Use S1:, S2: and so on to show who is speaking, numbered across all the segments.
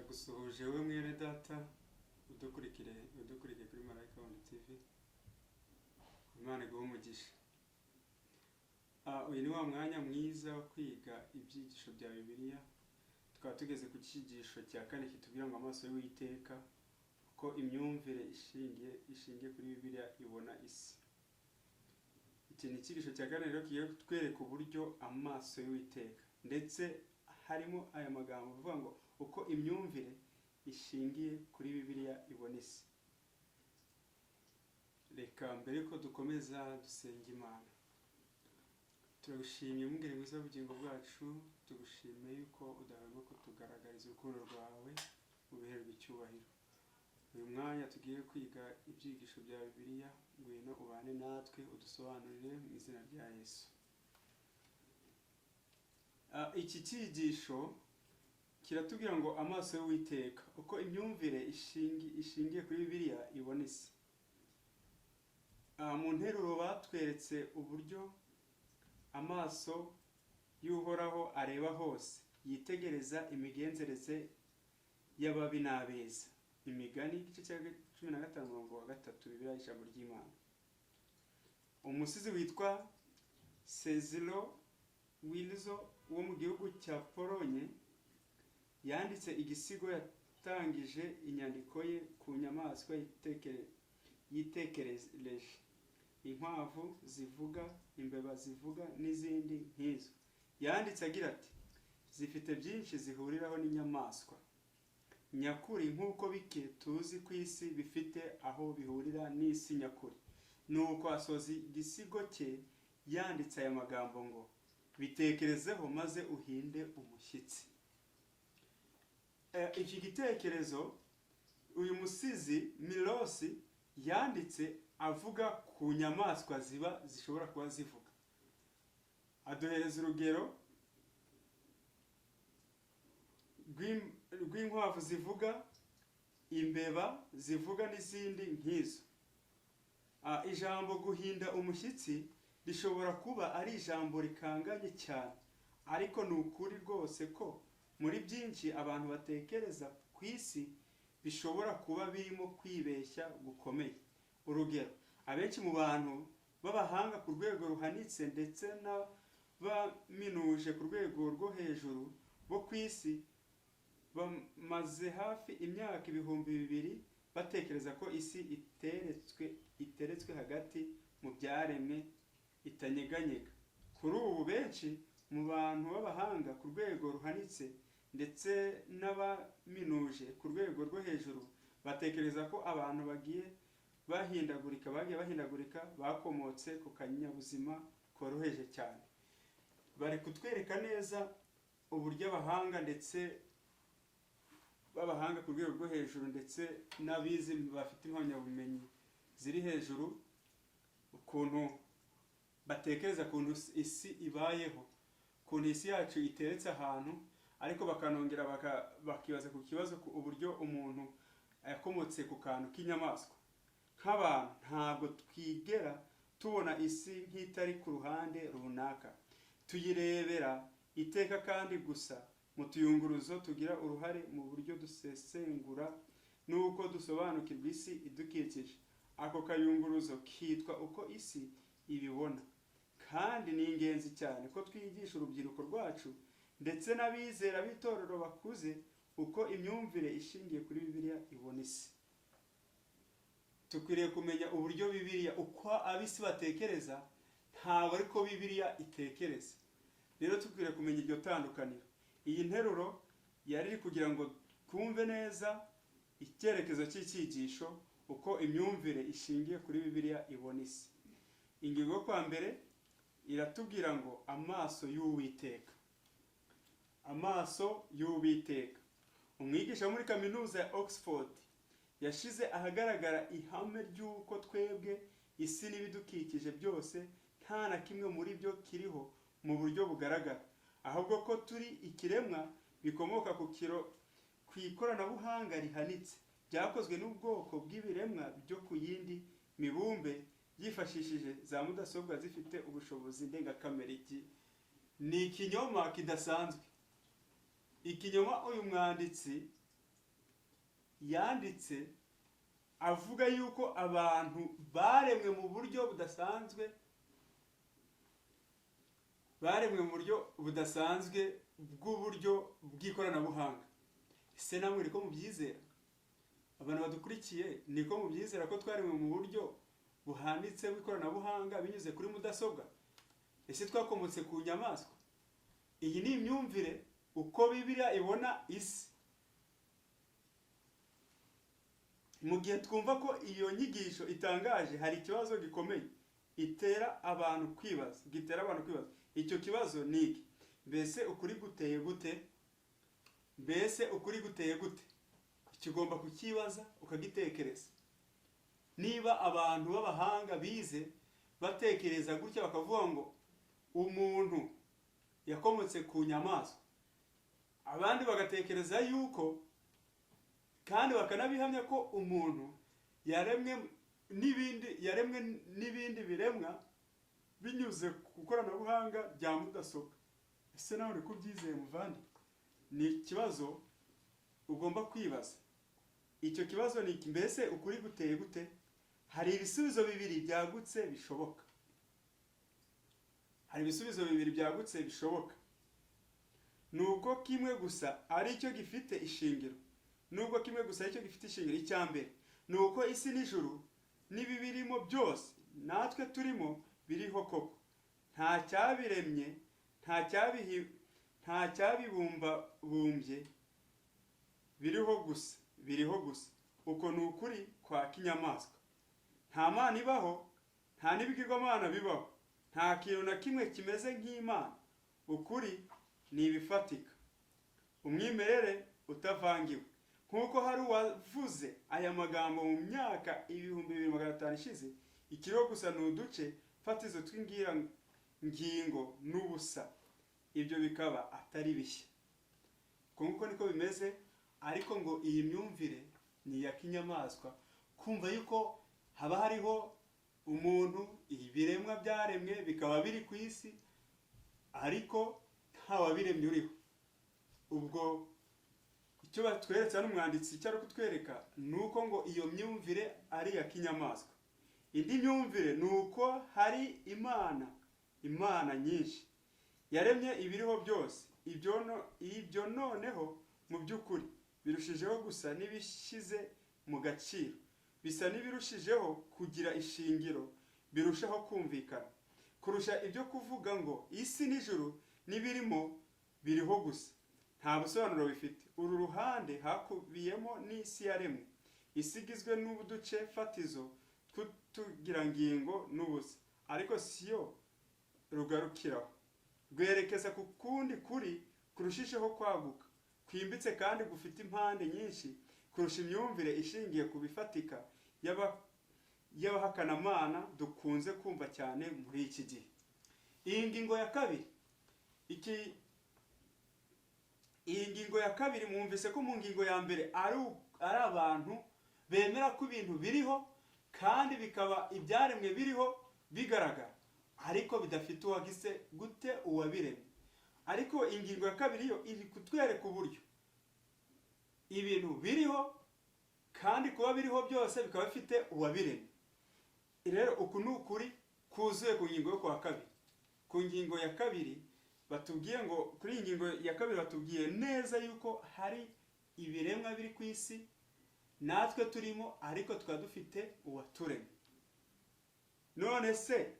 S1: ndagusuhuje we mwene data udukurikire kuri Marayika One TV. Imana iguhe umugisha. Uyu ni wa mwanya mwiza wo kwiga ibyigisho bya Bibiliya. Tukaba tugeze ku cyigisho cya kane kitubwira ngo amaso y'Uwiteka ko imyumvire ishingiye kuri Bibiliya ibona isi. Iki ni icyigisho cya kane rero kigiye kutwereka uburyo amaso y'Uwiteka, ndetse harimo aya magambo avuga ngo uko imyumvire ishingiye kuri Bibiliya ibona isi. Reka mbere ko dukomeza dusenga Imana. Turagushimiye mungere mwiza w'ubugingo bwacu, tugushimiye yuko udahwema kutugaragariza urukundo rwawe mu bihe by'icyubahiro. Uyu mwanya tugiye kwiga ibyigisho bya Bibiliya, ngwino ubane natwe udusobanurire mu izina rya Yesu. Iki cyigisho kiratubwira ngo amaso y'Uwiteka uko imyumvire ishingiye kuri Bibiliya ibona isi. Mu nteruro batweretse uburyo amaso y'Uhoraho areba hose, yitegereza imigenzereze y'ababi n'abeza. Imigani igice cya 15:3 Bibiliya y'ijambo ry'Imana. Umusizi witwa Cecil Wilson wo mu gihugu cya Polonye yanditse igisigo yatangije inyandiko ye ku nyamaswa yitekereje: inkwavu zivuga, imbeba zivuga n'izindi nk'izo. Yanditse agira ati: zifite byinshi zihuriraho n'inyamaswa nyakuri, nk'uko bike tuzi ku isi bifite aho bihurira n'isi nyakuri. Nuko asoza igisigo cye yanditse aya magambo ngo: bitekerezeho maze uhinde umushyitsi. Iki gitekerezo uyu musizi Milosi yanditse avuga ku nyamaswa zishobora kuba zivuga. Aduhereza urugero rw'inkwavu zivuga, imbeba zivuga n'izindi nk'izo. Ijambo guhinda umushyitsi rishobora kuba ari ijambo rikanganye cyane, ariko ni ukuri rwose ko muri byinshi abantu batekereza ku isi bishobora kuba birimo kwibeshya gukomeye. Urugero, abenshi mu bantu b'abahanga ku rwego ruhanitse ndetse n'abaminuje ku rwego rwo hejuru bo ku isi bamaze hafi imyaka 2000 batekereza ko isi iteretswe hagati mu byaremwe itanyeganyega. Kuri ubu benshi mu bantu b'abahanga ku rwego ruhanitse ndetse n'abaminuje ku rwego rwo hejuru batekereza ko abantu bagiye bahindagurika bakomotse ku kanyabuzima koroheje cyane. Bari kutwereka neza uburyo abahanga ndetse b'abahanga ku rwego rwo hejuru ndetse n'abizi bafite impamyabumenyi ziri hejuru ukuntu batekereza ukuntu isi ibayeho, ukuntu isi yacu iteretse ahantu, ariko bakanongera bakibaza ku kibazo uburyo umuntu yakomotse ku kantu k'inyamaswa. Nk'abantu ntabwo twigera tubona isi nk'itari ku ruhande runaka, tuyirebera iteka, kandi gusa mu tuyunguruzo tugira uruhare mu buryo dusesengura n'uko dusobanukirwa isi idukikije. Ako kayunguruzo kitwa uko isi ibibona, kandi ni ingenzi cyane ko twigisha urubyiruko rwacu ndetse n'abizera b'itorero bakuze uko imyumvire ishingiye kuri Bibiliya ibona isi. Tukwiriye kumenya uburyo Bibiliya, uko abisi batekereza ntabwo ariko Bibiliya itekereza. Rero tukwiriye kumenya iryo tandukaniro. Iyi nteruro yari iri kugira ngo twumve neza icyerekezo cy'icyigisho, uko imyumvire ishingiye kuri Bibiliya ibona isi. Ingingo yo kwa mbere iratubwira ngo amaso y'Uwiteka. Amaso y'Uwiteka. Umwigisha muri kaminuza ya Oxford yashize ahagaragara ihame ry'uko twebwe isi n'ibidukikije byose nta na kimwe muri byo kiriho mu buryo bugaragara, ahubwo ko turi ikiremwa bikomoka ku ikoranabuhanga rihanitse byakozwe n'ubwoko bw'ibiremwa byo ku yindi mibumbe yifashishije za mudasobwa zifite ubushobozi ndengakamere. Ni ikinyoma kidasanzwe. Ikinyoma uyu mwanditsi yanditse avuga yuko abantu baremwe mu buryo budasanzwe, bw'uburyo bw'ikoranabuhanga. Ese namwe niko mubyizera? Abantu badukurikiye niko mubyizera ko twaremwe mu buryo buhanditse bw'ikoranabuhanga binyuze kuri mudasobwa? Ese twakomotse ku nyamaswa? Iyi ni imyumvire uko Bibiliya ibona isi. Mu gihe twumva ko iyo nyigisho itangaje, hari ikibazo gikomeye gitera abantu kwibaza. Icyo kibazo ni iki: mbese ukuri guteye gute? Kigomba kukibaza ukagitekereza. Niba abantu b'abahanga bize batekereza gutya bakavuga ngo umuntu yakomotse ku nyamaswa, abandi bagatekereza yuko kandi bakanabihamya ko umuntu yaremwe n'ibindi biremwa binyuze ku ikoranabuhanga rya mudasobwa. Ese nawe uri kubyizeye muvandi? Ni ikibazo ugomba kwibaza. Icyo kibazo ni iki: mbese ukuri guteye gute? Hari ibisubizo bibiri byagutse bishoboka. Nubwo kimwe gusa ari cyo gifite ishingiro. Icya mbere ni uko isi n'ijuru n'ibibirimo byose natwe turimo biriho koko. Nta cyabiremye, nta cyabibumbabumbye, biriho gusa. Uko ni ukuri kwa kinyamaswa. Nta mana ibaho, nta n'ibigirwamana bibaho, nta kintu na kimwe kimeze nk'Imana. Ukuri ni ibifatika, umwimerere utavangiwe. Nk'uko hari uwavuze aya magambo mu myaka 2500 ishize, ikiriho gusa ni uduce fatizo tw'ingingo n'ubusa. Ibyo bikaba atari bishya. Kuko niko bimeze, ariko ngo iyi myumvire ni iya kinyamaswa. Kumva yuko haba hariho umuntu, ibiremwa byaremwe bikaba biri ku isi, ariko nta wabiremye uriho. Ubwo icyo batweretse n'umwanditsi cyari kutwereka nuko ngo iyo myumvire ari ya kinyamaswa. Indi myumvire nuko hari imana nyinshi yaremye ibiriho byose. Ibyo noneho mu by'ukuri birushijeho gusa n'ibishyize mu gaciro, bisa n'ibirushijeho kugira ishingiro, birushaho kumvikana kurusha ibyo kuvuga ngo isi n'ijuru n'ibirimo biriho gusa. Nta busobanuro bifite. Uru ruhande hakubiyemo n'isi yaremwe, isi igizwe n'uduce fatizo tw'utugirangingo n'ubusa, ariko siyo rugarukiraho. Rwerekeza ku kundi kuri kurushijeho kwaguka, kwimbitse kandi gufite impande nyinshi kurusha imyumvire ishingiye ku bifatika y'abahakanamana dukunze kumva cyane muri iki gihe. Iyi ngingo ya kabiri mwumvise ko mu ngingo ya mbere ari abantu bemera ko ibintu biriho kandi bikaba ibyaremwe biriho bigaragara, ariko bidafite uwagize gute uwabiremye. Ariko ingingo ya kabiri yo iri kutwereka uburyo ibintu biriho kandi kuba biriho byose bikaba bifite uwabiremye. Rero uku ni ukuri kuzuye ku ngingo yo kwa kabiri. Ku ngingo ya kabiri batubwiye ngo, kuri iyi ngingo ya kabiri batubwiye neza yuko hari ibiremwa biri ku isi natwe turimo, ariko tukaba dufite uwaturemye. None se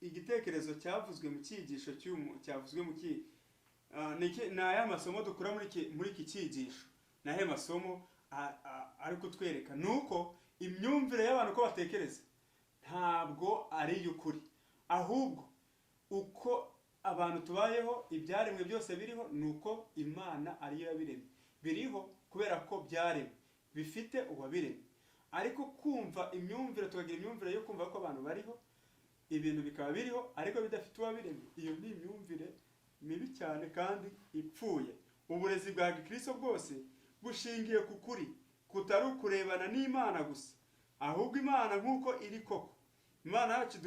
S1: igitekerezo cyavuzwe mu cyigisho cyavuzwe mu ni aya masomo dukura muri iki cyigisho. Ni aya masomo ari kutwereka nuko imyumvire y'abantu ko batekereza ntabwo ari y'ukuri, ahubwo uko abantu tubayeho, ibyaremwe byose biriho, nuko Imana ariyo yabiremye. Biriho kubera ko byaremwe, bifite uwabiremye. Ariko kumva imyumvire, tukagira imyumvire yo kumva ko abantu bariho, ibintu bikaba biriho ariko bidafite uwabiremye, iyo ni imyumvire mibi cyane kandi ipfuye. Uburezi bwa Gikristo bwose bushingiye ku kuri kutari ukurebana n'Imana gusa, ahubwo Imana nk'uko iri koko. Imana yacu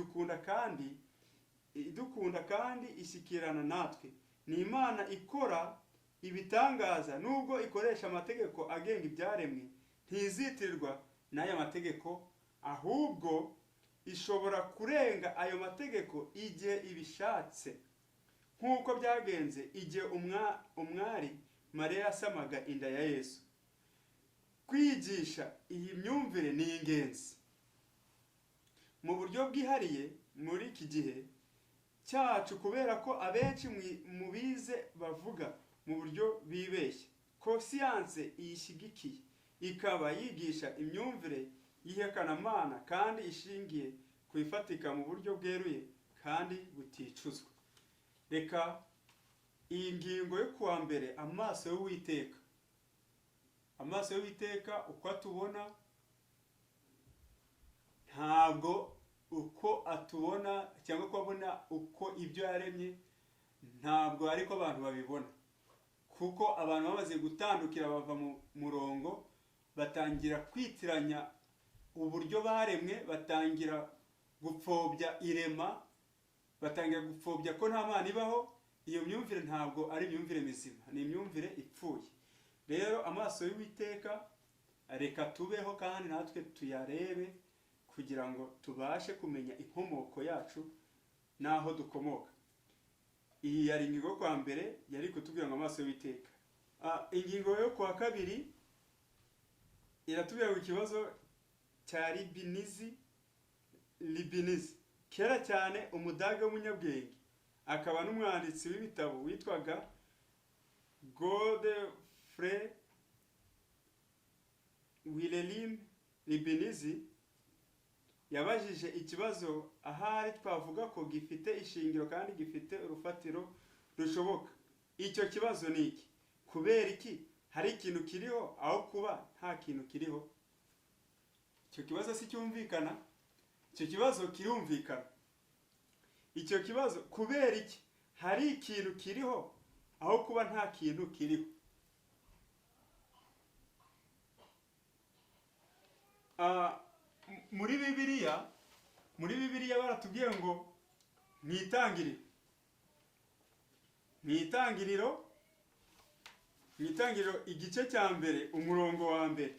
S1: idukunda kandi ishyikirana natwe. Ni Imana ikora ibitangaza nubwo ikoresha amategeko agenga ibyaremwe ntizitirirwa n'aya mategeko, ahubwo ishobora kurenga ayo mategeko igihe ibishatse, nk'uko byagenze igihe umwari Mariya yasamaga inda ya Yesu. Kwigisha iyi myumvire ni ingenzi mu buryo bwihariye muri iki gihe cyacu, kubera ko abenshi mu bize bavuga mu buryo bibeshya ko siyanse iyishyigikiye, ikaba yigisha imyumvire y'ihekanamana kandi ishingiye ku ifatika mu buryo bweruye kandi buticuzwa. Reka iyi ngingo yo kuwa mbere, amaso y'Uwiteka. Amaso y'Uwiteka uko atubona ntabwo uko atubona cyangwa ko abona uko ibyo yaremye, ntabwo ariko abantu babibona, kuko abantu bamaze gutandukira bava mu murongo, batangira kwitiranya uburyo baremwe, batangira gupfobya irema, batangira gupfobya ko nta Mana ibaho. Iyo myumvire ntabwo ari imyumvire mizima, ni imyumvire ipfuye. Rero amaso y'Uwiteka reka tubeho kandi natwe tuyarebe, kugira ngo tubashe kumenya inkomoko yacu n'aho dukomoka. Iyi yari ingingo kwa mbere, yari kutubwira ngo amaso y'Uwiteka. Ingingo yo kwa kabiri iratubwira ngo ikibazo cya Leibniz. Kera cyane umudage w'umunyabwenge akaba n'umwanditsi w'ibitabo witwaga Godfrey Wilhelm Leibniz yabajije ikibazo ahari twavuga ko gifite ishingiro kandi gifite urufatiro rushoboka. Icyo kibazo ni iki? Kubera iki hari ikintu kiriho aho kuba nta kintu kiriho? Icyo kibazo si cyumvikana? Icyo kibazo kirumvikana. Icyo kibazo, kubera iki hari ikintu kiriho aho kuba nta kintu kiriho? Muri Bibiliya baratubwiye ngo mwitangiriro igice cya mbere umurongo wa mbere.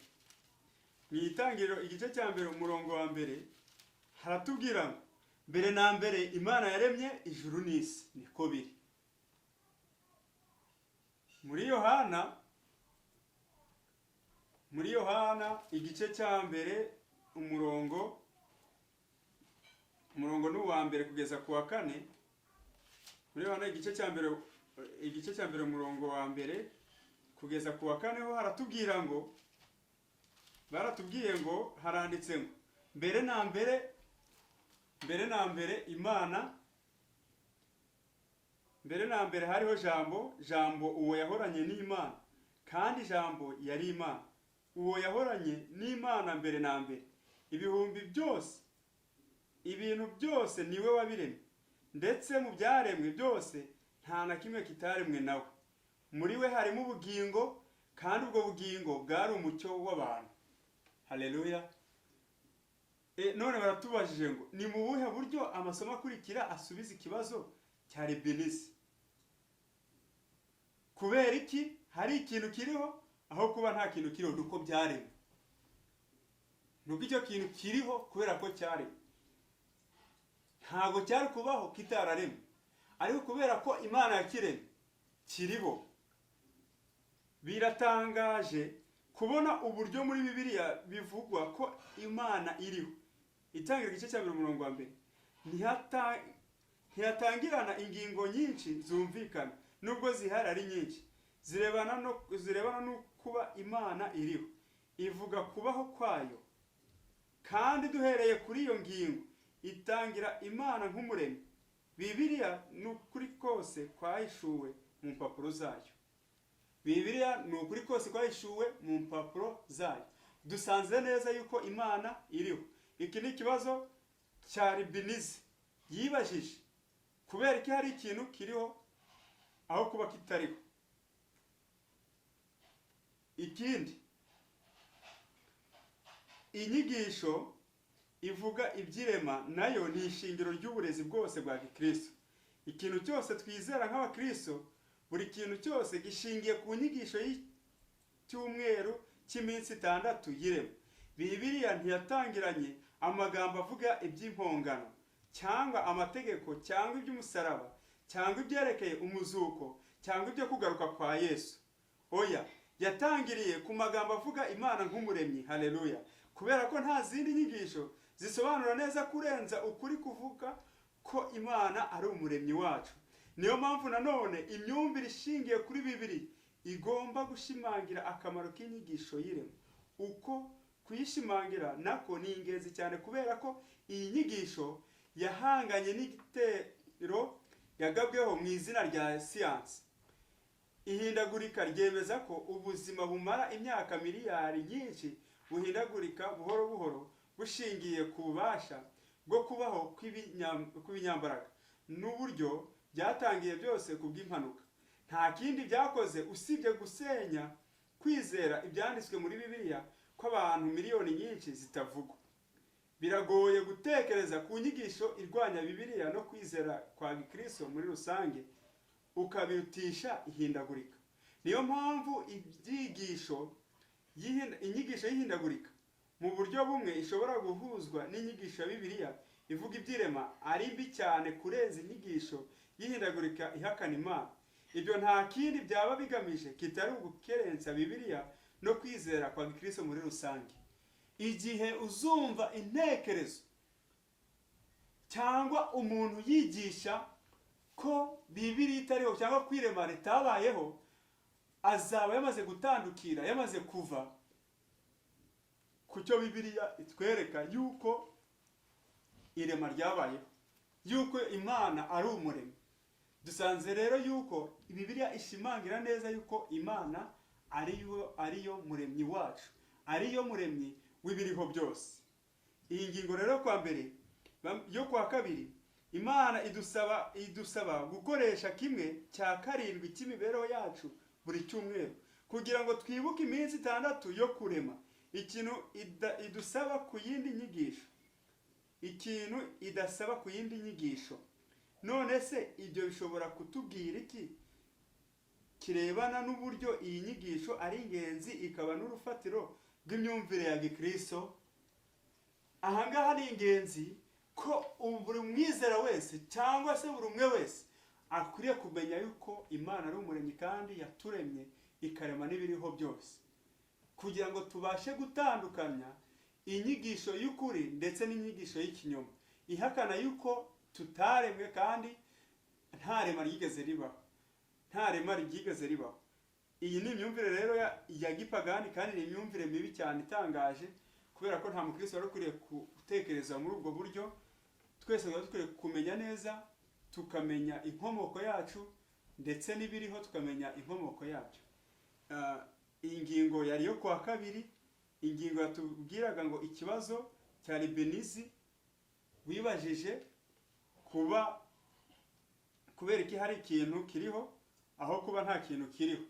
S1: Mwitangiriro igice cya mbere umurongo wa mbere haratubwira ngo mbere na mbere Imana yaremye ijuru n'isi, niko biri. Muri Yohana igice cya mbere umurongo n'uwa mbere kugeza ku wa kane. Muri Yohana igice cya mbere umurongo wa mbere kugeza ku wa kane ho haratubwira ngo, baratubwiye ngo, haranditse ngo mbere na mbere hariho jambo uwo yahoranye n'Imana, kandi jambo yari Imana. Uwo yahoranye n'Imana mbere na mbere. Ibintu byose niwe wabiremye, ndetse mu byaremwe byose nta na kimwe kitaremwe nawe. Muri we harimo ubugingo, kandi ubwo bugingo bwari umucyo w'abantu. Haleluya. None baratubajije ngo ni mu buhe buryo amasomo akurikira asubiza ikibazo cya Leibniz? Kubera iki hari ikintu kiriho aho kuba nta kintu kiriho? Nuko byaremwe. Nuko icyo kintu kiriho kubera ko cyaremwe. Ntabwo cyari kubaho kitararemwe, ariko kubera ko Imana yakiremye kiriho. Biratangaje kubona uburyo muri Bibiliya bivugwa ko Imana iriho. Itangiriro igice cya mbere umurongo wa mbere ntihatangirana ingingo nyinshi zumvikana, nubwo zihari ari nyinshi, zirebana no kuba Imana iriho. Ivuga kubaho kwayo, kandi duhereye kuri iyo ngingo itangira Imana nk'umuremyi. Bibiliya ni ukuri kose kwahishuwe mu mpapuro zayo. Dusanze neza yuko Imana iriho. Iki ni ikibazo cya Leibniz yibajije, kubera iki hari ikintu kiriho aho kuba kitariho. Ikindi, inyigisho ivuga ibyirema nayo ni ishingiro ry'uburezi bwose bwa Gikristo. Ikintu cyose twizera nk'Abakristo buri kintu cyose gishingiye ku nyigisho y'icyumweru cy'iminsi 6 y'irema. Bibiliya ntiyatangiranye amagambo avuga iby'impongano cyangwa amategeko cyangwa iby'umusaraba cyangwa ibyerekeye umuzuko cyangwa ibyo kugaruka kwa Yesu. Oya, yatangiriye ku magambo avuga Imana nk'umuremyi. Haleluya! Kubera ko nta zindi nyigisho zisobanura neza kurenza ukuri kuvuga ko Imana ari umuremyi wacu. Niyo mpamvu nanone imyumvire ishingiye kuri Bibiliya igomba gushimangira akamaro k'inyigisho y'irema. Uko kuyishimangira nako ni ingenzi cyane kubera ko iyi nyigisho yahanganye n'igitero yagabweho mu izina rya siyansi. Ihindagurika ryemeza ko ubuzima bumara imyaka miliyari nyinshi buhindagurika buhoro buhoro bushingiye ku bubasha bwo kubaho kw'ibinyambaraga n'uburyo byatangiye byose kubw'impanuka. Nta kindi byakoze usibye gusenya kwizera ibyanditswe muri Bibiliya ko abantu miliyoni nyinshi zitavugwa. Biragoye gutekereza ku nyigisho irwanya Bibiliya no kwizera kwa Gikristo muri rusange ukabirutisha ihindagurika. Niyo mpamvu inyigisho y'ihindagurika mu buryo bumwe ishobora guhuzwa n'inyigisho ya Bibiliya ivuga iby'irema ari mbi cyane kurenza inyigisho y'ihindagurika ihakana Imana. Ibyo nta kindi byaba bigamije kitari ugukerensa Bibiliya no kwizera kwa Gikristo muri rusange. Igihe uzumva intekerezo cyangwa umuntu yigisha ko Bibiliya itariho cyangwa kwirema ritabayeho, azaba yamaze gutandukira, yamaze kuva ku cyo Bibiliya itwereka yuko irema ryabayeho, yuko Imana ari umuremyi. Dusanze rero yuko Bibiliya ishimangira neza yuko Imana ariyo muremyi wacu, ariyo muremyi w'ibiriho byose. Iyi ngingo rero kwa mbere yo kwa kabiri, Imana idusaba gukoresha 1/7 cy'imibereho yacu buri cyumweru kugira ngo twibuke iminsi 6 yo kurema. Ikintu idusaba ku yindi nyigisho, ikintu idasaba ku yindi nyigisho. None se ibyo bishobora kutubwira iki kirebana n'uburyo iyi nyigisho ari ingenzi ikaba n'urufatiro rw'imyumvire ya Gikristo? Ahangaha ni ingenzi ko buri mwizera wese cyangwa se buri umwe wese akwiriye kumenya yuko Imana ari umuremyi kandi yaturemye ikarema n'ibiriho byose, kugira ngo tubashe gutandukanya inyigisho y'ukuri ndetse n'inyigisho y'ikinyoma ihakana yuko tutaremwe kandi nta rema ryigeze ribaho. Iyi ni imyumvire rero ya gipagani kandi ni imyumvire mibi cyane itangaje, kubera ko nta mukristo wari ukwiriye gutekereza muri ubwo buryo. Twese dukwiriye kumenya neza, tukamenya inkomoko yacu ndetse n'ibiriho tukamenya inkomoko yabyo. Iyi ngingo yari yo kwa kabiri, ingingo yatubwiraga ngo ikibazo cya Libenizi wibajije kubera iki hari ikintu kiriho aho kuba nta kintu kiriho.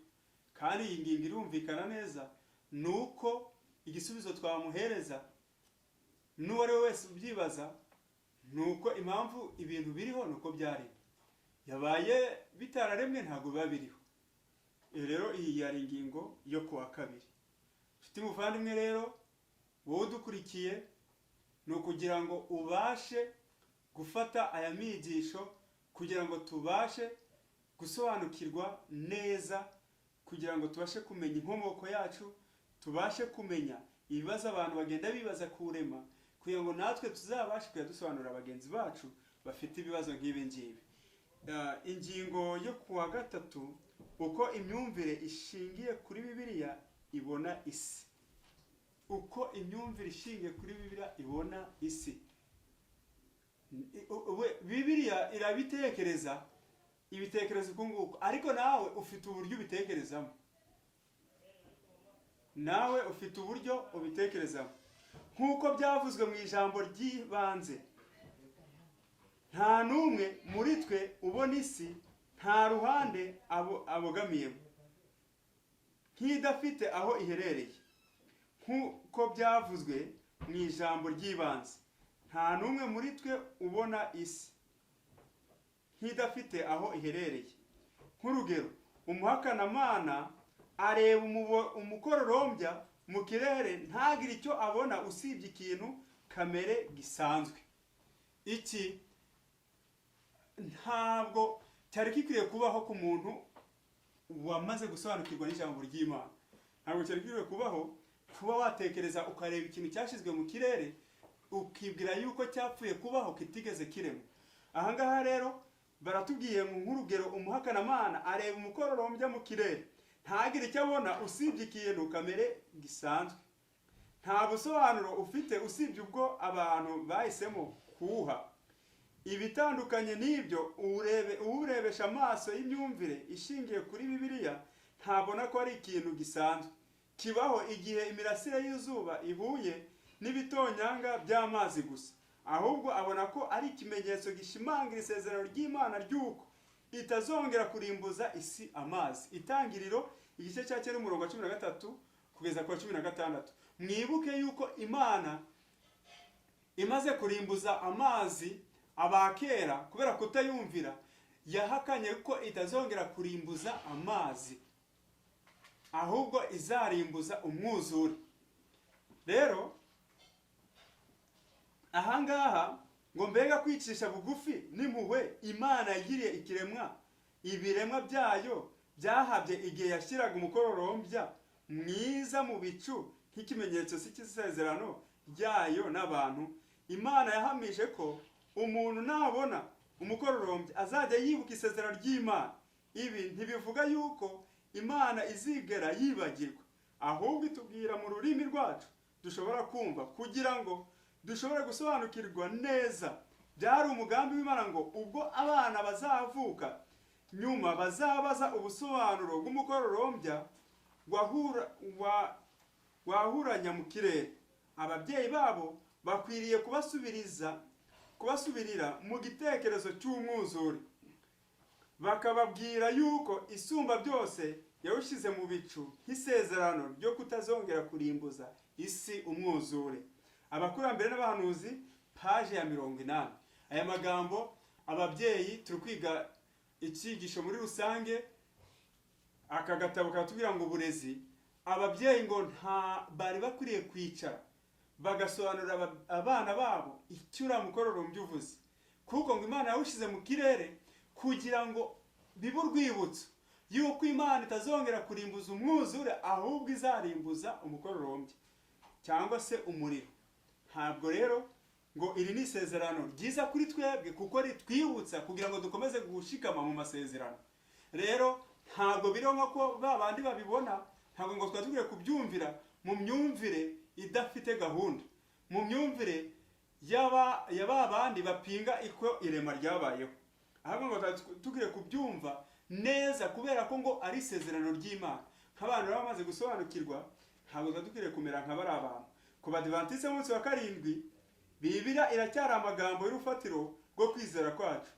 S1: Kandi iyi ngingo irumvikana neza, nuko igisubizo twamuhereza n'uwo ari we wese ubyibaza nuko impamvu ibintu biriho nuko byari yabaye bitararemwe ntabwo biba biriho. Rero iyi yari ingingo yo kuwa kabiri. Ufite umuvandimwe rero wowe udukurikiye, ni ukugira ngo ubashe gufata aya migisho kugira ngo tubashe gusobanukirwa neza, kugira ngo tubashe kumenya inkomoko yacu, tubashe kumenya ibibazo abantu bagenda bibaza kurema, kugira ngo natwe tuzabashe kuyadusobanurira bagenzi bacu bafite ibibazo nk'ibi ngibi. Ingingo yo kuwa gatatu, uko imyumvire ishingiye kuri Bibiliya ibona isi. Uko imyumvire ishingiye kuri Bibiliya ibona isi. Bibiliya irabitekereza, ibitekerezo kunguko, ariko nawe ufite uburyo ubitekerezamo. Nawe ufite uburyo ubitekerezamo. Nk'uko byavuzwe mu ijambo ry'ibanze, nta numwe muri twe ubona isi nta ruhande abogamiyemo, nk'idafite aho iherereye. Nk'uko byavuzwe mu ijambo ry'ibanze, nta numwe muri twe ubona isi nk'idafite aho iherereye. Nk'urugero, umuhakanamana areba umukororombya mu kirere ntagire icyo abona usibye ikintu kamere gisanzwe. Iki ntabwo cyari gikwiriye kubaho ku muntu wamaze gusobanukirwa n'ijambo ry'Imana. Ntabwo cyari gikwiriye kubaho kuba watekereza ukareba ikintu cyashizwe mu kirere ukibwira yuko cyapfuye kubaho kitigeze kiremwa. Ahangaha rero baratubwiye nk'urugero, umuhakanamana areba umukororombya mu kirere ntagire icyo abona usibye ikintu kamere gisanzwe. Nta busobanuro ufite usibye ubwo abantu bahisemo kuwuha. Ibitandukanye n'ibyo uwurebesha amaso y'imyumvire ishingiye kuri Bibiliya ntabona ko ari ikintu gisanzwe kibaho igihe imirasire y'izuba ihuye n'ibitonyanga by'amazi gusa, ahubwo abona ko ari ikimenyetso gishimangira isezerano ry'Imana ry'uko itazongera kurimbuza isi amazi. Itangiriro igice cya 9:13 kugeza kwa 16. Mwibuke yuko Imana imaze kurimbuza amazi abakera kubera kutayumvira, yahakanye ko itazongera kurimbuza amazi, ahubwo izarimbuza umwuzure. Rero ahangaha ngo mbega kwicisha bugufi n'impuhwe Imana yagiriye ibiremwa byayo byahabye igihe yashyiraga umukororombya mwiza mu bicu nk'ikimenyetso cy'isezerano ryayo n'abantu. Imana yahamije ko umuntu nabona umukororombya azajya yibuka isezerano ry'Imana. Ibi ntibivuga yuko Imana izigera yibagirwa, ahubwo itubwira mu rurimi rwacu dushobora kumva kugira ngo dushobore gusobanukirwa neza. Byari umugambi w'Imana ngo ubwo abana bazavuka nyuma bazabaza ubusobanuro bw'umukororombya wahuranya mu kirere, ababyeyi babo bakwiriye kubasubirira mu gitekerezo cy'umwuzure, bakababwira yuko isumba byose yawushyize mu bicu nk'isezerano ryo kutazongera kurimbuza isi umwuzure. Abakurambere n'abahanuzi, paje ya 80. Aya magambo ababyeyi turi kwiga icyigisho muri rusange. Aka gatabo katubwira ngo uburezi, ababyeyi ngo nta bari bakwiriye kwicara bagasobanurira abana babo icyo uramukororombya uvuze, kuko ngo Imana yawushyize mu kirere kugira ngo bibe urwibutso yuko Imana itazongera kurimbuza umwuzure, ahubwo izarimbuza umukororombya cyangwa se umuriro. Ntabwo rero ngo iri ni isezerano ryiza kuri twebwe kuko ritwibutsa kugira ngo dukomeze gushikama mu masezerano. Rero ntabwo biro nk'uko babandi babibona, ntabwo ngo twatubwire kubyumvira mu myumvire idafite gahunda, mu myumvire y'ababandi bapinga iko irema ryabayeho. Ahubwo ngo twatubwire kubyumva neza kubera ko ngo ari isezerano ry'Imana. Nk'abantu bamaze gusobanukirwa, ntabwo twatubwire kumera nk'abari abantu. Ku Badivantiste b'umunsi wa karindwi, Bibiliya iracyari amagambo y'urufatiro rwo kwizera kwacu.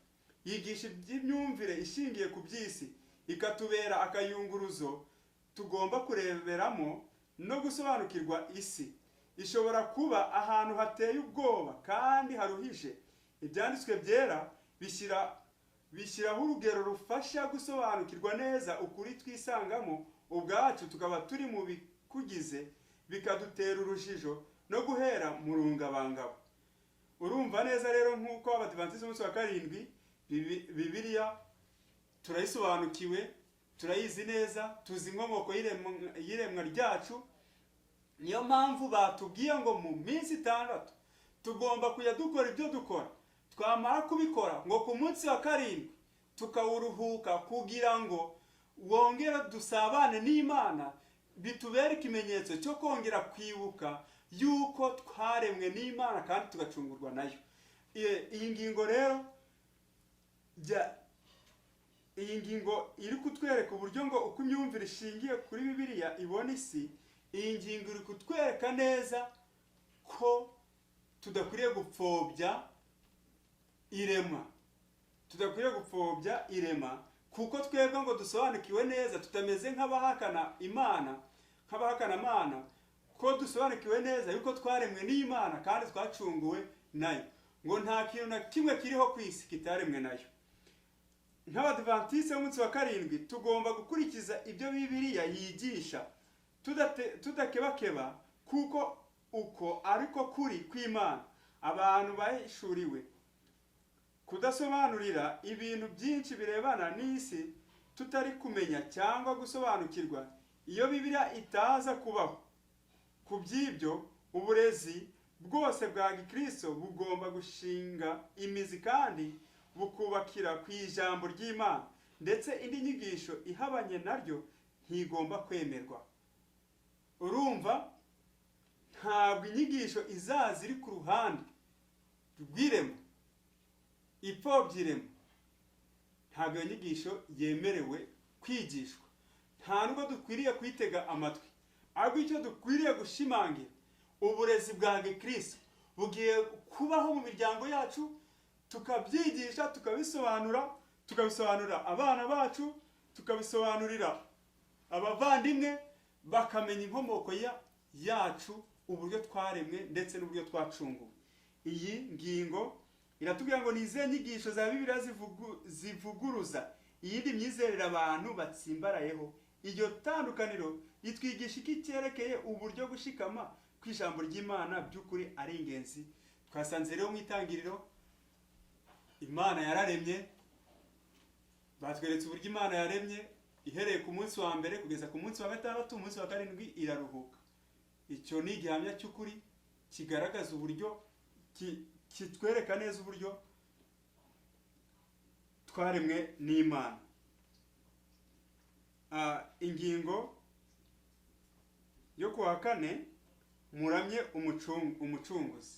S1: Yigisha iby'imyumvire ishingiye ku by'isi, ikatubera akayunguruzo tugomba kureberamo no gusobanukirwa isi. Ishobora kuba ahantu hateye ubwoba kandi haruhije. Ibyanditswe byera bishyiraho urugero rufasha gusobanukirwa neza ukuri twisangamo ubwacu, tukaba turi mu bikugize bikadutera urujijo no guhera mu rungabangabo. Urumva neza rero nk'uko Abadivantiste b'umunsi wa karindwi Bibiliya turayisobanukiwe, turayizi neza, tuzi inkomoko y'iremwa ryacu. Niyo mpamvu batubwiye ngo mu minsi 6 tugomba kujya dukora ibyo dukora. Twamara kubikora ngo ku munsi wa karindwi tukawuruhuka kugira ngo wongere dusabane n'Imana, bitubere ikimenyetso cyo kongera kwibuka yuko twaremwe n'Imana kandi tugacungurwa nayo. Iyi ngingo rero iyi ngingo iri kutwereka uburyo ngo uko imyumvire ishingiye kuri Bibiliya ibona isi. Iyi ngingo iri kutwereka neza ko tudakwiriye gupfobya irema, kuko twebwe ngo dusobanukiwe neza, tutameze nk'abahakana Imana, ko dusobanukiwe neza yuko twaremwe n'Imana kandi twacunguwe nayo. Ngo nta kintu na kimwe kiriho ku isi kitaremwe nayo. nk'abadivantiste b'umunsi wa karindwi tugomba gukurikiza ibyo Bibiliya yigisha tudakebakeba, kuko uko ariko kuri kw'Imana. Abantu bahishuriwe kudasobanurira ibintu byinshi birebana n'isi tutari kumenya cyangwa gusobanukirwa iyo Bibiliya itaza kubaho. Ku by'ibyo uburezi bwose bwa Gikristo bugomba gushinga imizi kandi bukubakira ku ijambo ry'Imana, ndetse indi nyigisho ihabanye naryo ntigomba kwemerwa. Urumva, ntabwo inyigisho izaza iri ku ruhande rw'irema ipfobya irema, ntabwo iyo nyigisho yemerewe kwigishwa, nta nubwo dukwiriye kuyitega amatwi. Ahubwo icyo dukwiriye gushimangira, uburezi bwa Gikristo bugiye kubaho mu miryango yacu, tukabyigisha, tukabisobanurira abana bacu, tukabisobanurira abavandimwe, bakamenya inkomoko yacu, uburyo twaremwe ndetse n'uburyo twacunguwe. Iyi ngingo iratubwira ngo ni izihe nyigisho za Bibiliya zivuguruza iyindi myizerere abantu batsimbarayeho. Iryo tandukaniro ritwigisha iki cyerekeye uburyo gushikama kw'ijambo ry'Imana by'ukuri ari ingenzi. Twasanze rero mu itangiriro Imana yararemye, batweretse uburyo Imana yaremye ihereye ku munsi wa mbere kugeza ku munsi wa gatandatu, umunsi wa karindwi iraruhuka. Icyo ni igihamya cy'ukuri kigaragaza uburyo, kitwereka neza uburyo twaremwe n'Imana. Ingingo yo kuwa kane, muramye umucunguzi.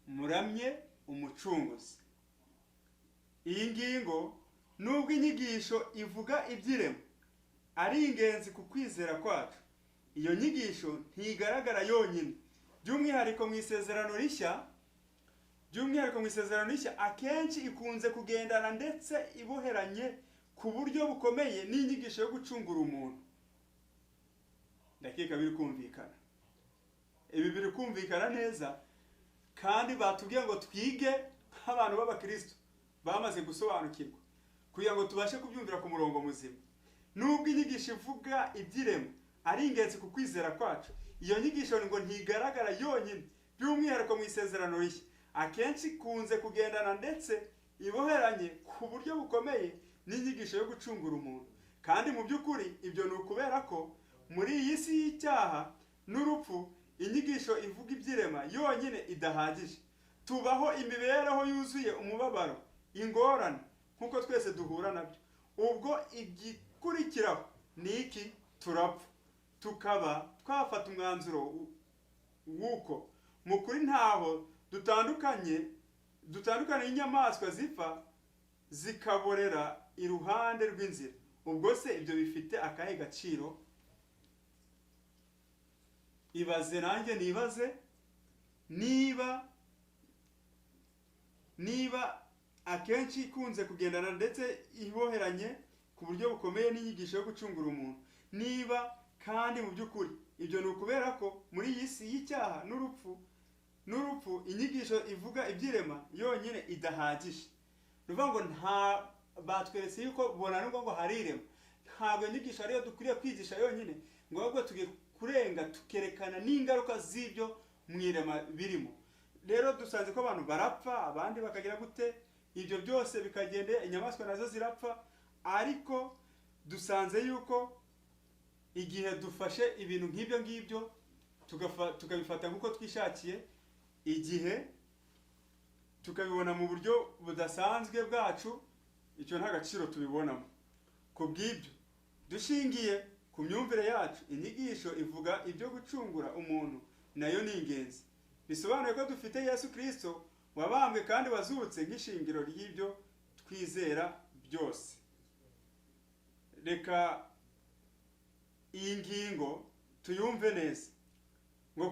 S1: Muramye umucunguzi. Iyi ngingo nubwo inyigisho ivuga iby'irema ari ingenzi ku kwizera kwacu, iyo nyigisho ntigaragara yonyine. By'umwihariko mu isezerano rishya akenshi ikunze kugendana ndetse iboheranye ku buryo bukomeye n'inyigisho yo gucungura umuntu. Ndakeka biri kumvikana. Ibi biri kumvikana neza, kandi batubwiye ngo twige nk'abantu b'Abakristo bamaze gusobanukirwa, kugira ngo tubashe kubyumvira ku murongo muzima. Nubwo inyigisho ivuga iby'irema ari ingenzi ku kwizera kwacu, iyo nyigisho ngo ntigaragara yonyine. By'umwihariko mu isezerano rishya akenshi ikunze kugendana ndetse iboheranye ku buryo bukomeye n'inyigisho yo gucungura umuntu. Kandi mu by'ukuri ibyo ni ukubera ko muri iyi si y'icyaha n'urupfu, inyigisho ivuga iby'irema yonyine idahagije. Tubaho imibereho yuzuye umubabaro, ingorane, nk'uko twese duhura nabyo. Ubwo igikurikiraho ni iki? Turapfa, tukaba twafata umwanzuro w'uko mu kuri ntaho dutandukanye n'inyamaswa zipfa zikaborera iruhande rw'inzira. Ubwo se ibyo bifite akahe gaciro? Ibaze nanjye nibaze, niba akenshi ikunze kugendana ndetse iboheranye ku buryo bukomeye n'inyigisho yo gucungura umuntu, niba kandi mu by'ukuri ibyo ni ukubera ko muri iyi si y'icyaha n'urupfu inyigisho ivuga iby'irema yonyine idahagije. Nuvuga ngo batweretse yuko bona nubwo ngo hari irema, ntabwo inyigisho ariyo dukwiriye kwigisha yonyine, ngo ahubwo tugiye kurenga tukerekana n'ingaruka z'ibyo mu irema birimo. Rero dusanze ko abantu barapfa, abandi bakagira gute, ibyo byose bikagenda, inyamaswa nazo zirapfa, ariko dusanze yuko igihe dufashe ibintu nk'ibyo ngibyo tukabifata nk'uko twishakiye, igihe tukabibona mu buryo budasanzwe bwacu, icyo nta gaciro tubibonamo. Ku bw'ibyo, dushingiye ku myumvire yacu, inyigisho ivuga ibyo gucungura umuntu nayo ni ingenzi. Bisobanuye ko dufite Yesu Kristo wabambwe kandi wazutse nk'ishingiro ry'ibyo twizera byose. Reka iyi ngingo tuyumve neza, ngo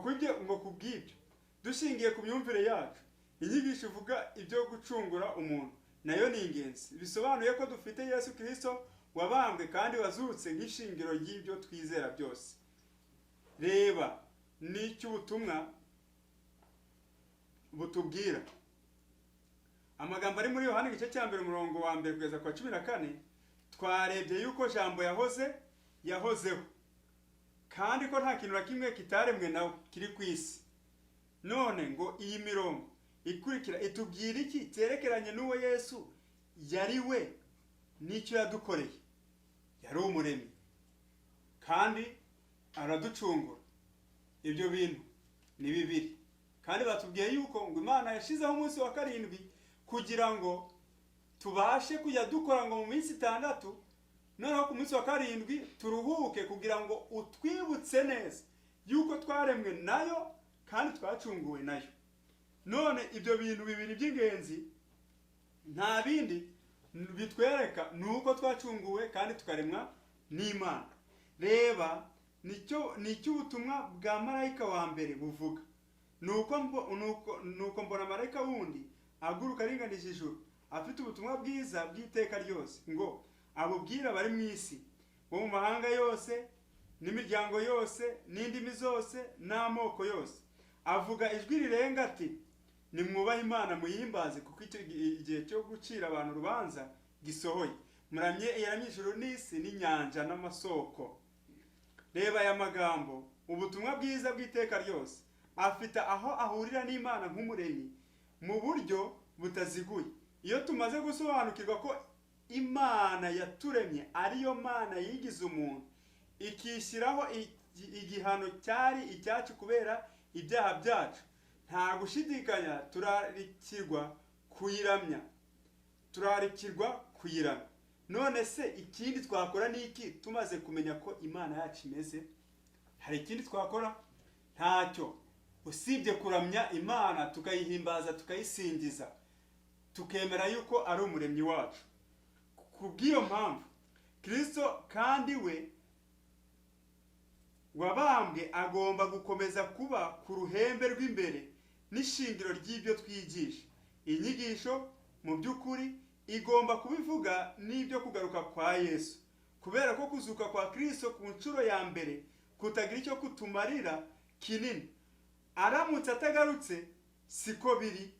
S1: kubw'ibyo dushingiye ku myumvire yacu, inyigisho ivuga ibyo gucungura umuntu nayo ni ingenzi. Bisobanuye ko dufite Yesu Kristo wabambwe kandi wazutse nk'ishingiro ry'ibyo twizera byose. Reba n'icyo ubutumwa butubwira. amagambo ari muri Yohana igice cya mbere umurongo wa mbere kugeza kwa 14 twarebye yuko jambo yahozeho kandi ko nta kintu na kimwe kitaremwe nawe kiri ku isi. None ngo iyi mirongo ikurikira itubwira iki cyerekeranye n'uwo Yesu yari we n'icyo yadukoreye? Yari umuremyi kandi araducungura. Ibyo bintu ni bibiri, kandi batubwiye yuko ngo Imana yashizeho umunsi wa karindwi kugira ngo tubashe kujya dukora ngo mu minsi 6, noneho ku munsi wa karindwi turuhuke kugira ngo utwibutse neza yuko twaremwe nayo kandi twacunguwe nayo. None ibyo bintu bibiri by'ingenzi nta bindi bitwereka nuko twacunguwe kandi tukaremwa n'Imana. Reba nicyo ubutumwa bwa marayika wa mbere buvuga. Nuko mbona marayika wundi aguruka aringanije ijuru afite ubutumwa bwiza bw'iteka ryose ngo abubwira bari mu isi bo mu mahanga yose n'imiryango yose n'indimi zose n'amoko yose. Avuga ijwi rirenga ati, nimwubahe Imana muyihimbaze kuko igihe cyo gucira abantu urubanza gisohoye. Yaramye ijuru n'isi n'inyanja n'amasoko. Reba aya magambo, ubutumwa bwiza bw'iteka ryose afite aho ahurira n'Imana nk'umuremyi mu buryo butaziguye. Iyo tumaze gusobanukirwa ko Imana yaturemye ariyo Mana yigize umuntu ikishyiraho igihano cyari icyacu kubera ibyaha byacu, nta gushidikanya turarikirwa kuyiramya. None se ikindi twakora ni iki tumaze kumenya ko Imana yacu imeze? Hari ikindi twakora? Ntacyo, usibye kuramya Imana tukayihimbaza tukayisingiza tukemera yuko ari umuremyi wacu. Kubw'iyo mpamvu Kristo kandi we wabambwe agomba gukomeza kuba ku ruhembe rw'imbere n'ishingiro ry'ibyo twigisha. Inyigisho mu by'ukuri igomba kubivuga n'ibyo kugaruka kwa Yesu, kubera ko kuzuka kwa Kristo ku nshuro ya mbere kutagira icyo kutumarira kinini. Aramutse atagarutse siko biri,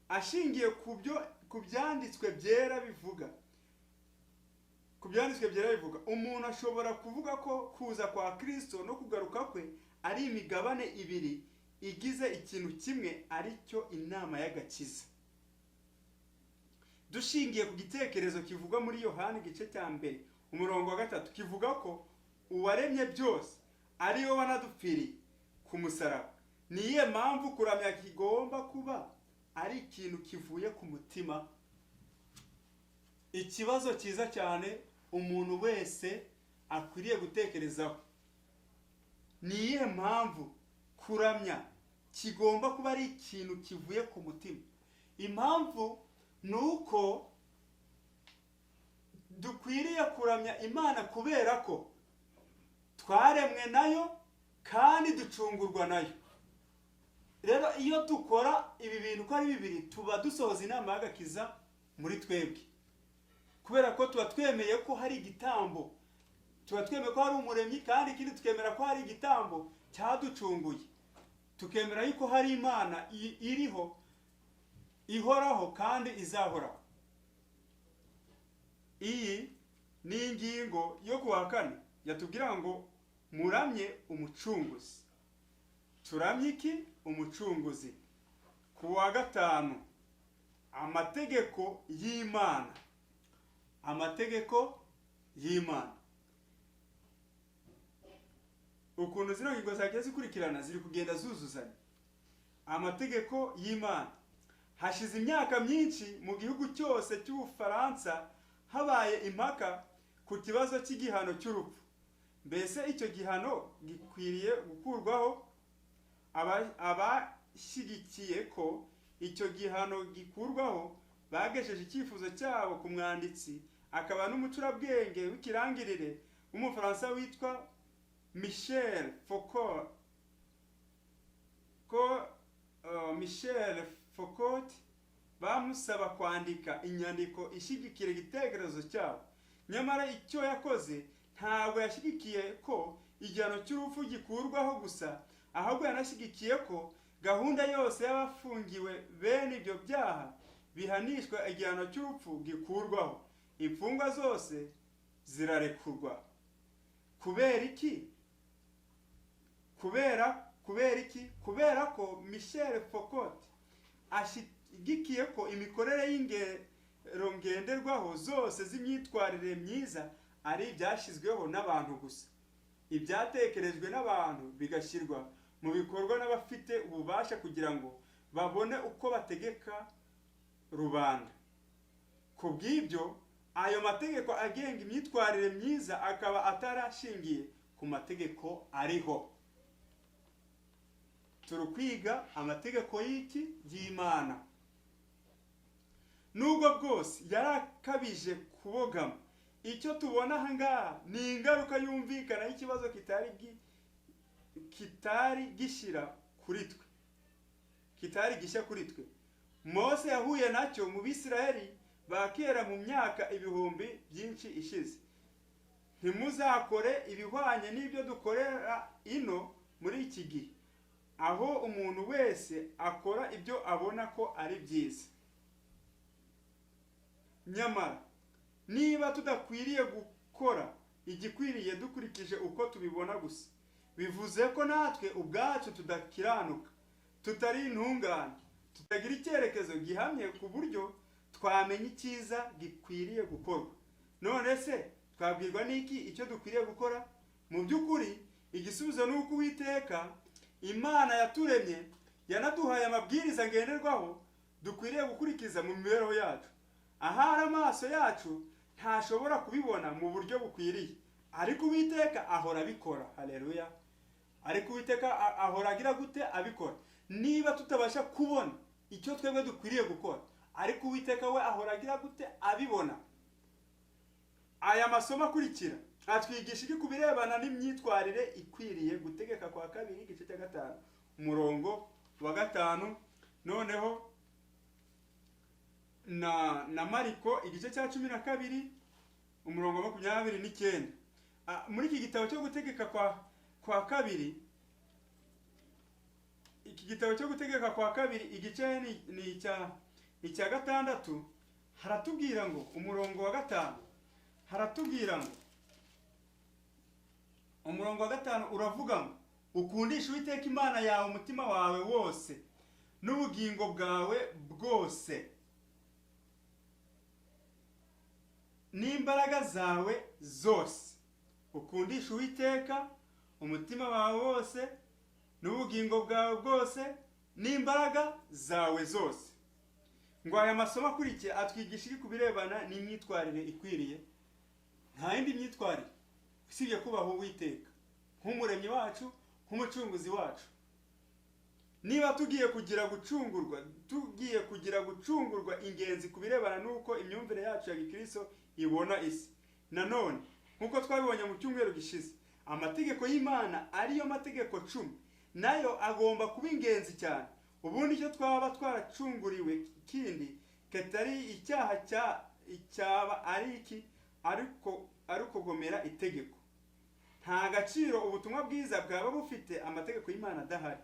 S1: ashingiye ku byanditswe byera bivuga. Umuntu ashobora kuvuga ko kuza kwa Kristo no kugaruka kwe ari imigabane ibiri igize ikintu kimwe, ari cyo inama y'agakiza. Dushingiye ku gitekerezo kivugwa muri Yohana igice cya mbere umurongo wa 3 kivuga ko uwaremye byose ari we wanadupfiriye ku musaraba. Niye mpamvu kuramya kigomba kuba ari ikintu kivuye ku mutima. Ikibazo cyiza cyane umuntu wese akwiriye gutekerezaho, niye mpamvu kuramya kigomba kuba ari ikintu kivuye ku mutima. Impamvu nuko dukwiriye kuramya Imana kubera ko twaremwe nayo kandi ducungurwa nayo. Rero iyo dukora ibi bintu ko ari bibiri tuba dusohoza inama y'agakiza muri twebwe, kubera ko tuba twemeye ko hari igitambo, tuba twemeye ko hari umuremyi, kandi ikindi tukemera ko hari igitambo cyaducunguye, tukemera yuko hari Imana iriho ihoraho kandi izahoraho. Iyi ni ingingo yo kuwa 4 yatubwira ngo muramye umucunguzi. Turamye iki? Umucunguzi. Kuwa 5 amategeko y'Imana. Amategeko y'Imana. Ukuntu zino ngingo zagiye zikurikirana ziri kugenda zuzuzanya. Amategeko y'Imana. Hashize imyaka myinshi mu gihugu cyose cy'Ubufaransa habaye impaka ku kibazo cy'igihano cy'urupfu. Mbese icyo gihano gikwiriye gukurwaho? Abashyigikiye ko icyo gihano gikurwaho bagesheje icyifuzo cyabo ku mwanditsi akaba n'umucurabwenge w'ikirangirire w'Umufaransa witwa Michel Foucault, bamusaba kwandika inyandiko ishyigikira igitekerezo cyabo. Nyamara icyo yakoze ntabwo yashyigikiye ko igihano cy'urupfu gikurwaho gusa, ahubwo yanashyigikiye ko gahunda yose y'abafungiwe bene ibyo byaha bihanishwa igihano cy'urupfu gikurwaho, imfungwa zose zirarekurwa. Kubera iki? Kubera ko Michel Foucault ashyigikiye ko imikorere y'ingero ngenderwaho zose z'imyitwarire myiza ari ibyashyizweho n'abantu gusa, ibyatekerejwe n'abantu bigashyirwa mu bikorwa n'abafite ububasha kugira ngo babone uko bategeka rubanda. Ku bw'ibyo ayo mategeko agenga imyitwarire myiza akaba atarashingiye ku mategeko ariho. Turi kwiga amategeko y'iki? Y'Imana. Nubwo bwose yarakabije kubogama, icyo tubona aha ngaha ni ingaruka yumvikana y'ikibazo kitari gishya kuri twe. Mose yahuye nacyo mu Bisiraheli ba kera mu myaka ibihumbi byinshi ishize. Ntimuzakore ibihwanye n'ibyo dukorera ino muri iki gihe, aho umuntu wese akora ibyo abona ko ari byiza. Nyamara niba tudakwiriye gukora igikwiriye dukurikije uko tubibona gusa, bivuze ko natwe ubwacu tudakiranuka, tutari intungane, tutagira icyerekezo gihamye ku buryo twamenya icyiza gikwiriye gukorwa. None se twabwirwa n'iki icyo dukwiriye gukora? Mu by'ukuri igisubizo ni uko Uwiteka Imana yaturemye yanaduhaye amabwiriza ngenderwaho dukwiriye gukurikiza mu mibereho yacu. Ahari amaso yacu ntashobora kubibona mu buryo bukwiriye, ariko Uwiteka ahora abikora. Haleluya! Ariko Uwiteka ahora agira gute? Abikora. Niba tutabasha kubona icyo twebwe dukwiriye gukora, ariko Uwiteka we ahora agira gute? Abibona. Aya masomo akurikira atwigisha iki ku birebana n'imyitwarire ikwiriye? Gutegeka kwa kabiri igice cya 5 umurongo wa 5, noneho na Mariko igice cya 12 umurongo wa 29. Muri iki gitabo cyo gutegeka kwa kabiri, iki gitabo cyo gutegeka kwa kabiri igice ni icya 6, haratubwira ngo umurongo wa 5 haratubwira ngo umurongo wa 5 uravuga ngo ukundisha Uwiteka Imana yawe umutima wawe wose n'ubugingo bwawe bwose n'imbaraga zawe zose. Ukundisha Uwiteka umutima wawe wose n'ubugingo bwawe bwose n'imbaraga zawe zose. Ngo aya masomo akurikiye atwigisha iki ku birebana n'imyitwarire ikwiriye? Nta yindi myitwarire usibye kubaha Uwiteka nk'umuremyi wacu, nk'umucunguzi wacu. Niba tugiye kugira gucungurwa ingenzi ku birebana n'uko imyumvire yacu ya Gikristo ibona isi. Nanone nk'uko twabibonye mu cyumweru gishize, amategeko y'Imana ariyo mategeko 10 nayo agomba kuba ingenzi cyane. Ubundi icyo twaba twaracunguriwe kindi katari icyaha cyaba ari iki? Ariko gomera itegeko. Nta gaciro ubutumwa bwiza bwaba bufite amategeko y'Imana adahari.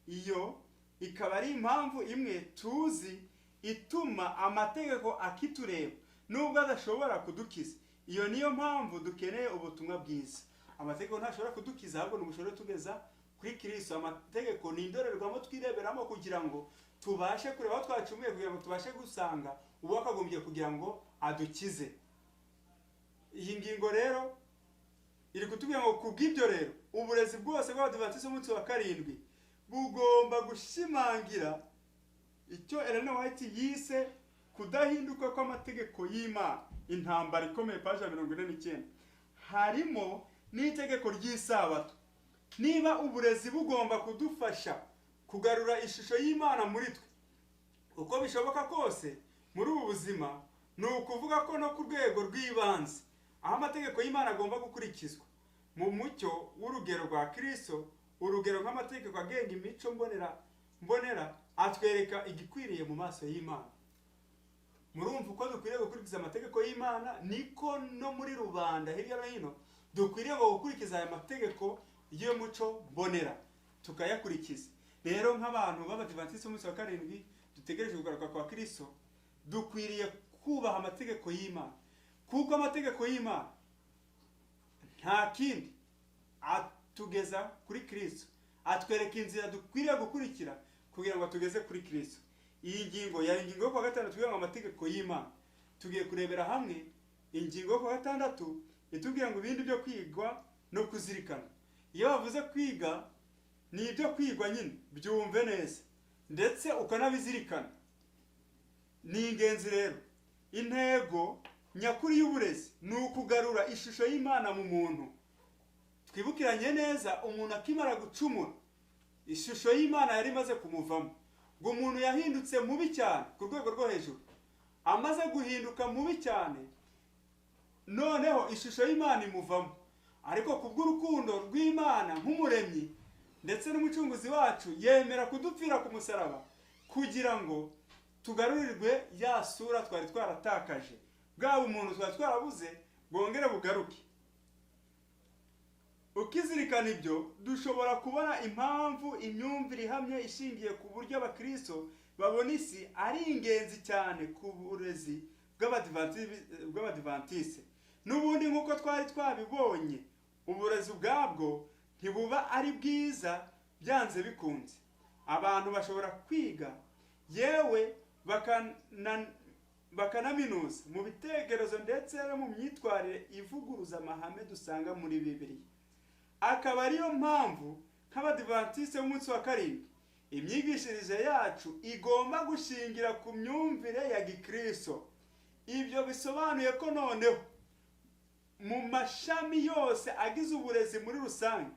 S1: Iyo ikaba ari impamvu imwe tuzi ituma amategeko akitureba nubwo adashobora kudukiza. Iyo niyo mpamvu dukeneye ubutumwa bwiza. Amategeko ntashobora kudukiza, ahubwo n'ubushobora tugeza kuri Kristo. Amategeko ni indorerwamo twireberamo kugira ngo tubashe kureba aho twacumuye, kugira ngo tubashe gusanga uwo akagombye kugira ngo adukize. Iyi ngingo rero iri kutubwira ngo kubw'ibyo rero uburezi bwose bw'Abadiventiste b'umunsi wa 7 bugomba gushimangira icyo Ellen White yise kudahinduka kw'amategeko y'Imana. Intambara ikomeye, page 49. Harimo n'itegeko ry'isabato. Niba uburezi bugomba kudufasha kugarura ishusho y'Imana muri twe uko bishoboka kose muri ubu buzima, ni ukuvuga ko no ku rwego rw'ibanze aho amategeko y'Imana agomba gukurikizwa mu mucyo w'urugero rwa Kristo. Urugero nk'amategeko agenga imico mbonera atwereka igikwiriye mu maso y'Imana. Murumva uko dukwiriye gukurikiza amategeko y'Imana, niko no muri rubanda hirya no hino dukwiriye gukurikiza aya mategeko y'umuco mbonera tukayakurikiza. Rero nk'abantu b'Abadiventiste b'umunsi wa 7 dutegereje kugaruka kwa Kristo, dukwiriye kubaha amategeko y'Imana, kuko amategeko y'Imana nta kindi atugeza kuri Kristo, atwereka inzira dukwiriye gukurikira kugira ngo tugeze kuri Kristo. Iyi ngingo yari ingingo yo kwa gatandatu tuvuga ngo amategeko y'Imana. Tugiye kurebera hamwe ingingo yo kwa gatandatu itubwira ngo ibindi byo kwigwa no kuzirikana. Iyo bavuze kwiga, ni ibyo kwigwa nyine, byumve neza ndetse ukanabizirikana. Ni ingenzi rero. Intego nyakuri y'uburezi ni ukugarura ishusho y'Imana mu muntu. Twibukiranye neza, umuntu akimara gucumura, ishusho y'Imana yari imaze kumuvamo. Ngo umuntu yahindutse mubi cyane ku rwego rwo hejuru. Amaze guhinduka mubi cyane, noneho ishusho y'Imana imuvamo. Ariko kubw'urukundo rw'Imana nk'umuremyi ndetse n'umucunguzi wacu, yemera kudupfira ku musaraba kugira ngo tugarurirwe ya sura twari twaratakaje. Bwaba umuntu twari twarabuze bwongere bugaruke. Ukizirikana ibyo, dushobora kubona impamvu imyumvire ihamye ishingiye ku buryo abakristo babona isi ari ingenzi cyane ku burezi bw'abadivantiste. N'ubundi nk'uko twari twabibonye, uburezi ubwabwo ntibuba ari bwiza byanze bikunze. Abantu bashobora kwiga, yewe bakanaminuza mu bitekerezo ndetse no mu myitwarire ivuguruza amahame dusanga muri Bibiliya. Akaba ariyo mpamvu nk'abadivantiste b'umunsi wa karindwi, imyigishirize yacu igomba gushingira ku myumvire ya gikristo. Ibyo bisobanuye ko noneho mu mashami yose agize uburezi muri rusange,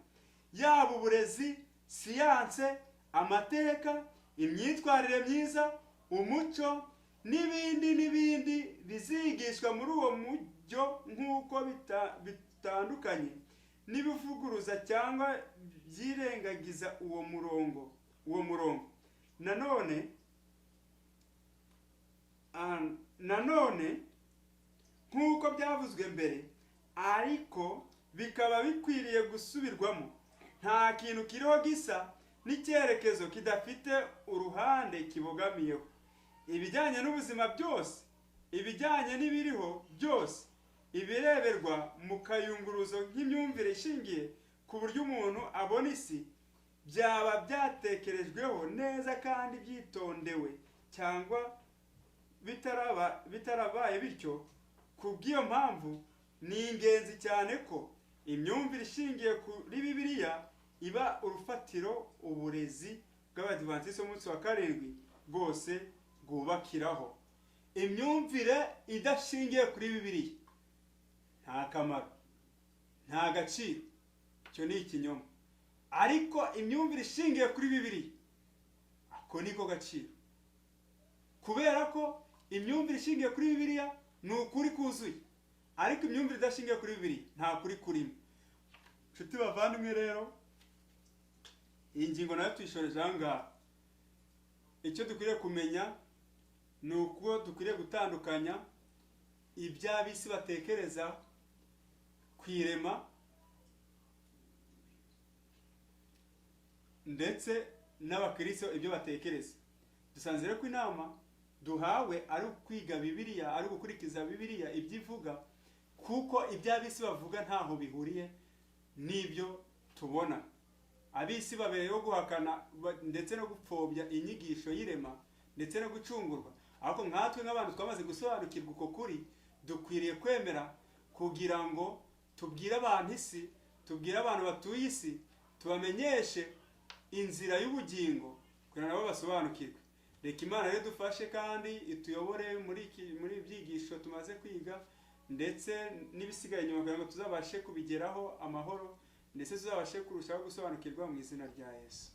S1: yaba uburezi, siyanse, amateka, imyitwarire myiza, umuco n'ibindi bizigishwa muri uwo mujyo nk'uko bitandukanye n'ibivuguruza cyangwa byirengagiza uwo murongo. Nanone nk'uko byavuzwe mbere, ariko bikaba bikwiriye gusubirwamo. Nta kintu kiriho gisa n'icyerekezo kidafite uruhande kibogamiyeho. Ibijyanye n'ubuzima byose, ibijyanye n'ibiriho byose, ibireberwa mu kayunguruzo nk'imyumvire ishingiye ku buryo umuntu abona isi, byaba byatekerejweho neza kandi byitondewe, cyangwa bitarabaye bityo. Kubw'iyo mpamvu ni ingenzi cyane ko imyumvire ishingiye kuri Bibiliya iba urufatiro uburezi bw'abadivantiste b'umunsi wa karindwi bwose bwubakiraho. Imyumvire idashingiye kuri Bibiliya nta kamaro, nta gaciro, icyo ni ikinyoma. Ariko imyumvire ishingiye kuri Bibiliya, ako niko gaciro. Kubera ko imyumvire ishingiye kuri Bibiliya ni ukuri kuzuye, ariko imyumvire idashingiye kuri Bibiliya nta kuri kurimo. Nshuti bavandimwe rero, iyi ngingo nayo tuyishoreje aha ngaha. Icyo dukwiriye kumenya ni uko dukwiriye gutandukanya iby'ab'isi batekereza ku irema ndetse n'abakristo ibyo batekereza. Dusanze rero ko inama duhawe ari ukwiga Bibiliya, ari gukurikiza Bibiliya ibyo ivuga, kuko iby'ab'isi bavuga ntaho bihuriye n'ibyo tubona. Ab'isi babereyeho guhakana ndetse no gupfobya inyigisho y'irema ndetse no gucungurwa. Ariko nkatwe nk'abantu twamaze gusobanukirwa uko kuri, dukwiriye kwemera kugira ngo tubwire abantu isi, tubwire abantu batuye isi, tubamenyeshe inzira y'ubugingo kugira nabo basobanukirwe. Reka Imana rero dufashe kandi ituyobore muri ibyigisho tumaze kwiga, ndetse n'ibisigaye inyuma kugira ngo tuzabashe kubigeraho amahoro, ndetse tuzabashe kurushaho gusobanukirwa mu izina rya Yesu.